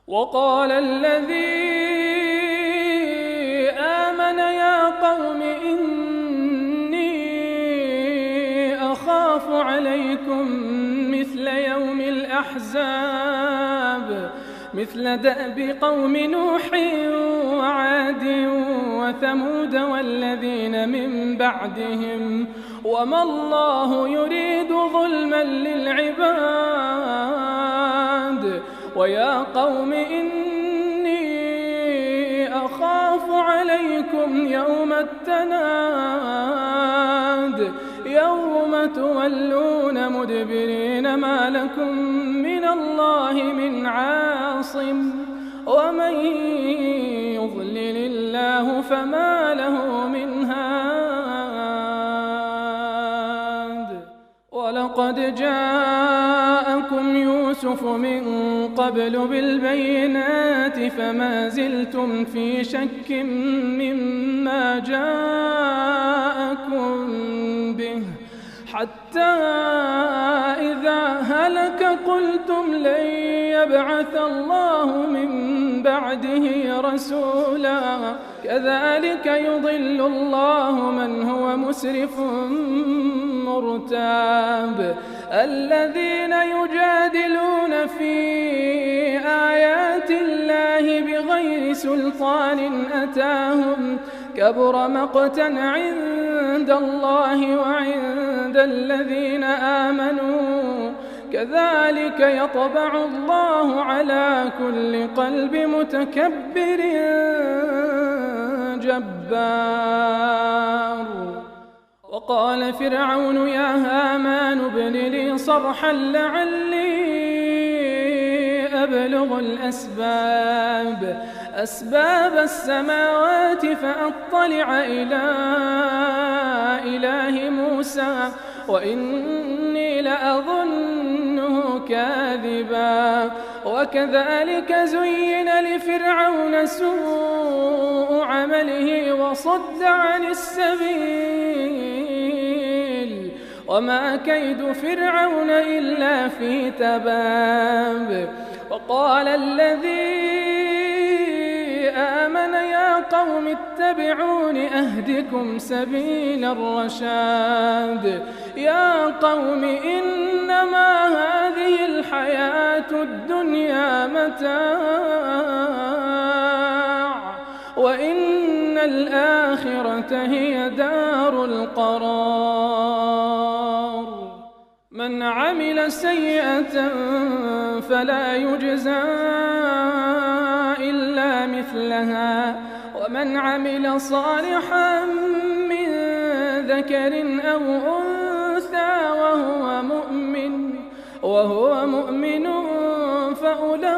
وقال الذي آمن يا قوم إني أخاف عليكم مثل يوم الأحزاب مثل دأب قوم نوح وعاد وثمود والذين من بعدهم وما الله يريد ظلما للعباد ويا قوم إني أخاف عليكم يوم التناد يوم تولون مدبرين ما لكم من الله من عاصم ومن يضلل الله فما له من هاد ولقد جاءكم يوسف من قبل بالبينات فما زلتم في شك مما جاءكم به حتى إذا هلك قلتم لن يبعث الله من بعده رسولا كذلك يضل الله من هو مسرف مرتاب الذين يجادلون في آيات الله بغير سلطان أتاهم كبر مقتا عند الله وعند الذين آمنوا كذلك يطبع الله على كل قلب متكبر جبار وقال فرعون يا هامان ابن لي صرحا لعلي أبلغ أسباب السماوات فأطلع إلى إله موسى وإني لأظنه كاذبا وكذلك زين لفرعون سوء عمله وصد عن السبيل وما كيد فرعون إلا في تباب وقال الذي آمن يا قوم اتبعون أهدكم سبيل الرشاد يا قوم إنما هذه الحياة الدنيا متاع وإن الآخرة هي دار القرار من عمل سيئة فلا يجزى إلا مثلها ومن عمل صالحا من ذكر أو أنثى وهو مؤمن فأولئك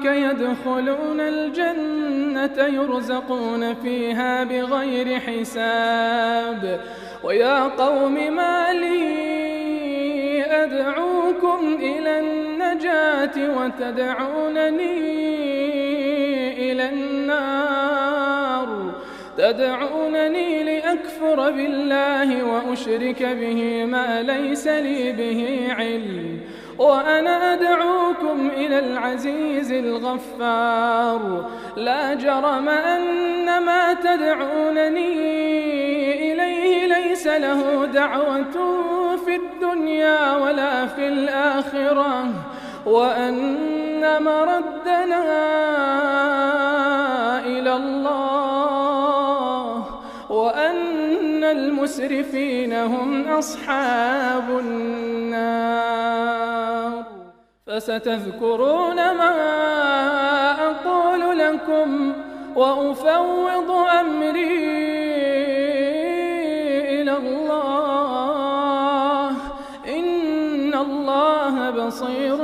يدخلون الجنة يرزقون فيها بغير حساب ويا قوم ما لي أدعوكم إلى النجاة وتدعونني إلى النار تدعونني لأكفر بالله وأشرك به ما ليس لي به علم وأنا أدعوكم إلى العزيز الغفار لا جرم أن ما تدعونني إليه ليس له دعوة في الدنيا ولا في الآخرة وأن مردنا إلى الله وأن المسرفين هم أصحاب النار فستذكرون ما أقول لكم وأفوض أمري إلى الله إن الله بصير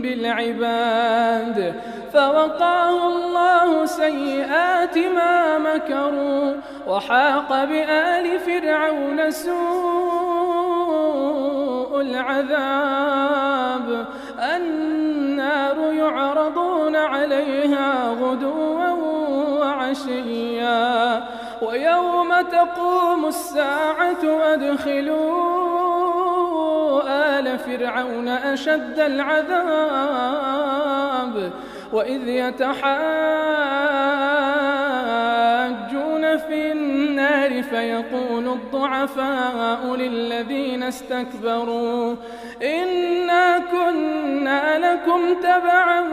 بالعباد فوقاه الله سيئات ما مكروا وحاق بآل فرعون سوء العذاب النار يعرضون عليها غدوا وعشيا ويوم تقوم الساعة أدخلوا آل فرعون أشد العذاب وإذ يتحاجون في النار فيقول الضعفاء للذين استكبروا إنا كنا لكم تبعا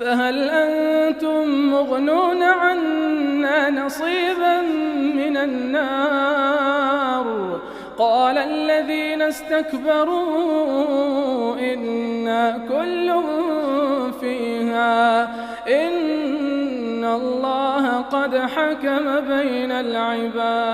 فهل أنتم مغنون عنا نصيبا من النار قال الذين استكبروا إنا كل فيها إن الله قد حكم بين العباد.